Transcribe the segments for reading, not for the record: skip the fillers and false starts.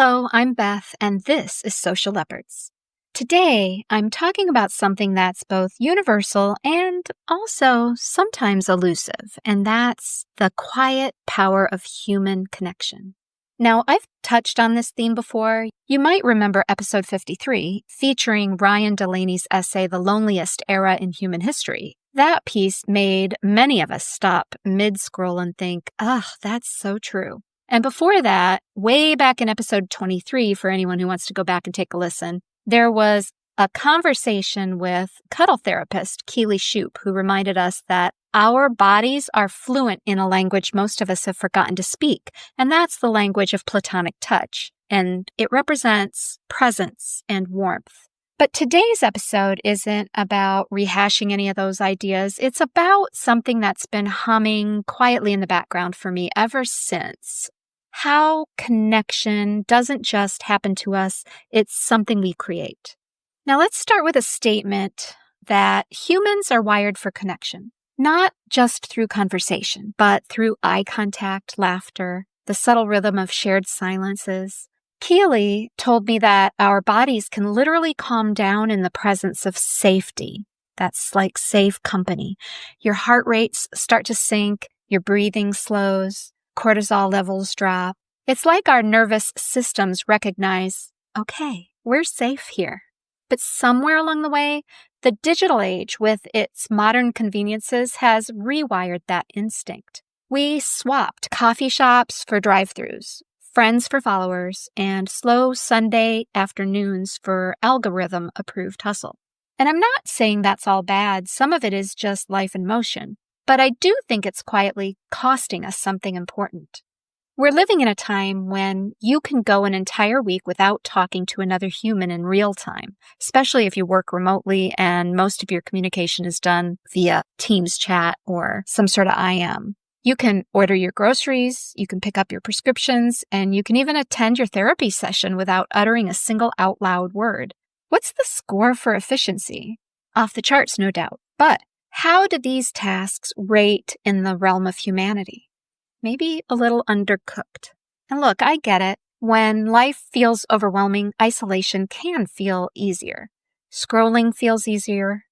Hello, I'm Beth, and this is Social Leopards. Today, I'm talking about something that's both universal and also sometimes elusive, and that's the quiet power of human connection. Now, I've touched on this theme before. You might remember episode 53, featuring Ryan Delaney's essay, The Loneliest Era in Human History. That piece made many of us stop mid-scroll and think, that's so true. And before that, way back in episode 23, for anyone who wants to go back and take a listen, there was a conversation with cuddle therapist Keely Shoup, who reminded us that our bodies are fluent in a language most of us have forgotten to speak, and that's the language of platonic touch, and it represents presence and warmth. But today's episode isn't about rehashing any of those ideas. It's about something that's been humming quietly in the background for me ever since. How connection doesn't just happen to us, it's something we create. Now let's start with a statement that humans are wired for connection, not just through conversation, but through eye contact, laughter, the subtle rhythm of shared silences. Keely told me that our bodies can literally calm down in the presence of safety. That's like safe company. Your heart rates start to sink, your breathing slows, cortisol levels drop. It's like our nervous systems recognize, okay, we're safe here. But somewhere along the way, the digital age with its modern conveniences has rewired that instinct. We swapped coffee shops for drive-thrus, friends for followers, and slow Sunday afternoons for algorithm-approved hustle. And I'm not saying that's all bad. Some of it is just life in motion. But I do think it's quietly costing us something important. We're living in a time when you can go an entire week without talking to another human in real time, especially if you work remotely and most of your communication is done via Teams chat or some sort of IM. You can order your groceries, you can pick up your prescriptions, and you can even attend your therapy session without uttering a single out loud word. What's the score for efficiency? Off the charts, no doubt. But how do these tasks rate in the realm of humanity? Maybe a little undercooked. And look, I get it. When life feels overwhelming, isolation can feel easier. Scrolling feels easier.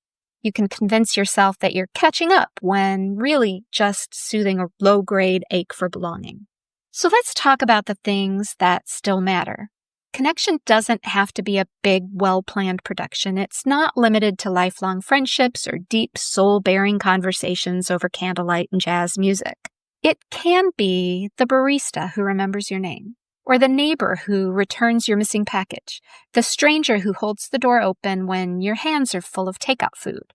You can convince yourself that you're catching up when really just soothing a low-grade ache for belonging. So let's talk about the things that still matter. Connection doesn't have to be a big, well-planned production. It's not limited to lifelong friendships or deep, soul-bearing conversations over candlelight and jazz music. It can be the barista who remembers your name, or the neighbor who returns your missing package, the stranger who holds the door open when your hands are full of takeout food.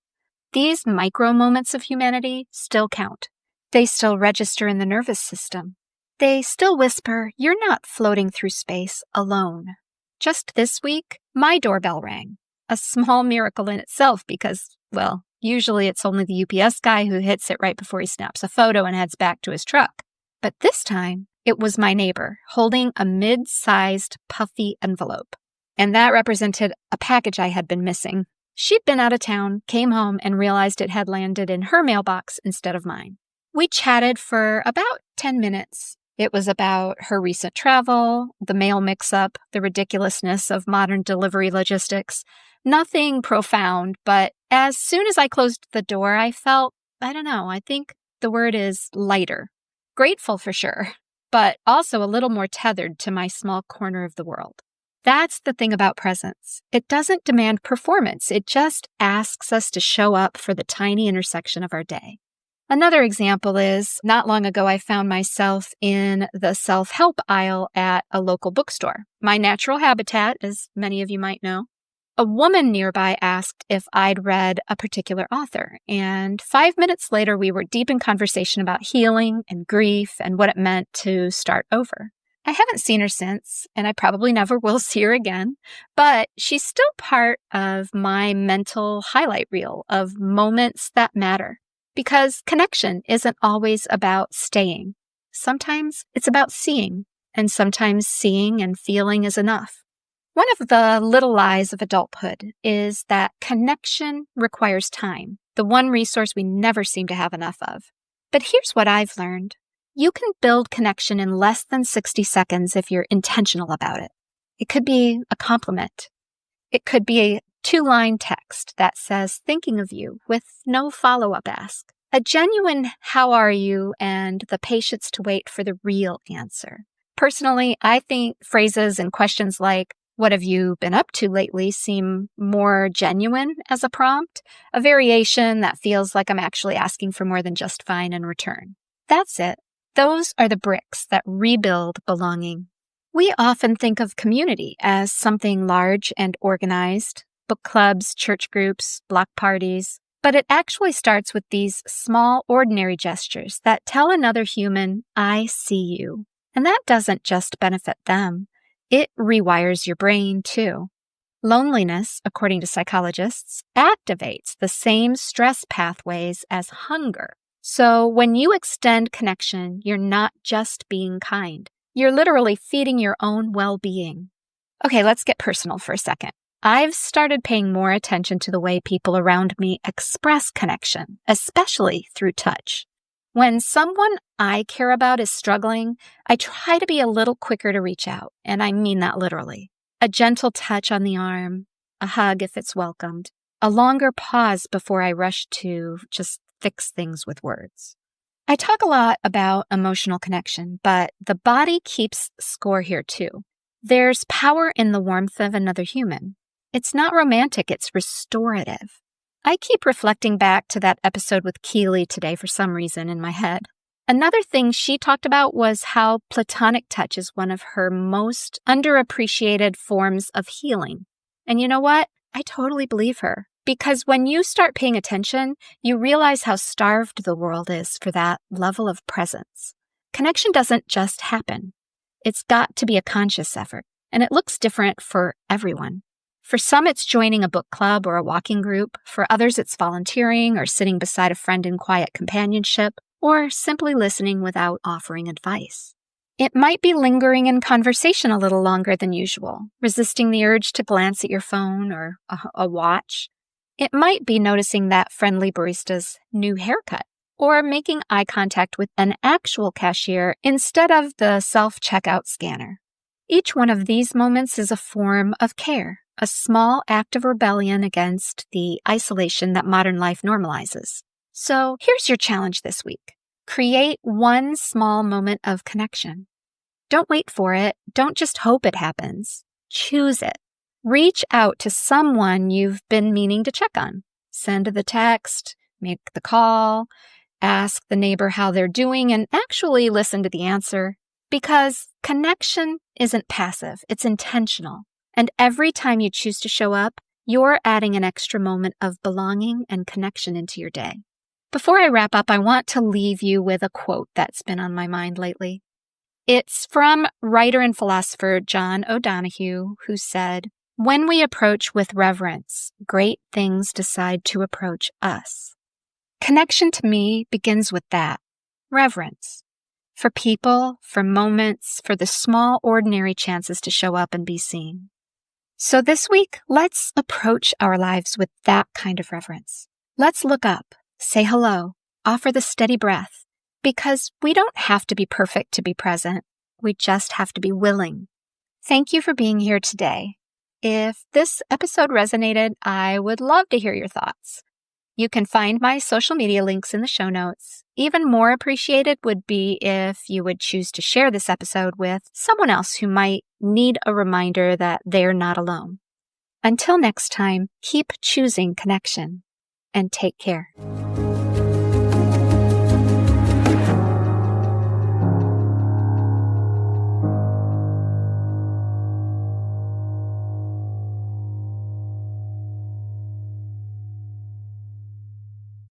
These micro moments of humanity still count. They still register in the nervous system. They still whisper, you're not floating through space alone. Just this week, my doorbell rang. A small miracle in itself because, well, usually it's only the UPS guy who hits it right before he snaps a photo and heads back to his truck. But this time, it was my neighbor holding a mid-sized puffy envelope. And that represented a package I had been missing. She'd been out of town, came home, and realized it had landed in her mailbox instead of mine. We chatted for about 10 minutes. It was about her recent travel, the mail mix-up, the ridiculousness of modern delivery logistics. Nothing profound, but as soon as I closed the door, I felt, I think the word is lighter. Grateful for sure, but also a little more tethered to my small corner of the world. That's the thing about presence. It doesn't demand performance. It just asks us to show up for the tiny intersection of our day. Another example is, not long ago, I found myself in the self-help aisle at a local bookstore, my natural habitat, as many of you might know. A woman nearby asked if I'd read a particular author, and 5 minutes later, we were deep in conversation about healing and grief and what it meant to start over. I haven't seen her since, and I probably never will see her again, but she's still part of my mental highlight reel of moments that matter. Because connection isn't always about staying. Sometimes it's about seeing, and sometimes seeing and feeling is enough. One of the little lies of adulthood is that connection requires time, the one resource we never seem to have enough of. But here's what I've learned. You can build connection in less than 60 seconds if you're intentional about it. It could be a compliment. It could be a 2-line text that says, thinking of you, with no follow-up ask. A genuine, how are you, and the patience to wait for the real answer. Personally, I think phrases and questions like, what have you been up to lately, seem more genuine as a prompt, a variation that feels like I'm actually asking for more than just fine in return. That's it. Those are the bricks that rebuild belonging. We often think of community as something large and organized, book clubs, church groups, block parties, but it actually starts with these small, ordinary gestures that tell another human, I see you. And that doesn't just benefit them. It rewires your brain, too. Loneliness, according to psychologists, activates the same stress pathways as hunger. So when you extend connection, you're not just being kind. You're literally feeding your own well-being. Okay, let's get personal for a second. I've started paying more attention to the way people around me express connection, especially through touch. When someone I care about is struggling, I try to be a little quicker to reach out, and I mean that literally. A gentle touch on the arm, a hug if it's welcomed, a longer pause before I rush to just fix things with words. I talk a lot about emotional connection, but the body keeps score here too. There's power in the warmth of another human. It's not romantic, it's restorative. I keep reflecting back to that episode with Keely today for some reason in my head. Another thing she talked about was how platonic touch is one of her most underappreciated forms of healing. And you know what? I totally believe her. Because when you start paying attention, you realize how starved the world is for that level of presence. Connection doesn't just happen. It's got to be a conscious effort, and it looks different for everyone. For some, it's joining a book club or a walking group. For others, it's volunteering or sitting beside a friend in quiet companionship, or simply listening without offering advice. It might be lingering in conversation a little longer than usual, resisting the urge to glance at your phone or a watch. It might be noticing that friendly barista's new haircut, or making eye contact with an actual cashier instead of the self-checkout scanner. Each one of these moments is a form of care, a small act of rebellion against the isolation that modern life normalizes. So here's your challenge this week. Create one small moment of connection. Don't wait for it. Don't just hope it happens. Choose it. Reach out to someone you've been meaning to check on. Send the text, make the call, ask the neighbor how they're doing, and actually listen to the answer. Because connection isn't passive, it's intentional. And every time you choose to show up, you're adding an extra moment of belonging and connection into your day. Before I wrap up, I want to leave you with a quote that's been on my mind lately. It's from writer and philosopher John O'Donohue, who said, "When we approach with reverence, great things decide to approach us." Connection to me begins with that, reverence. For people, for moments, for the small, ordinary chances to show up and be seen. So this week, let's approach our lives with that kind of reverence. Let's look up, say hello, offer the steady breath, because we don't have to be perfect to be present. We just have to be willing. Thank you for being here today. If this episode resonated, I would love to hear your thoughts. You can find my social media links in the show notes. Even more appreciated would be if you would choose to share this episode with someone else who might need a reminder that they're not alone. Until next time, keep choosing connection and take care.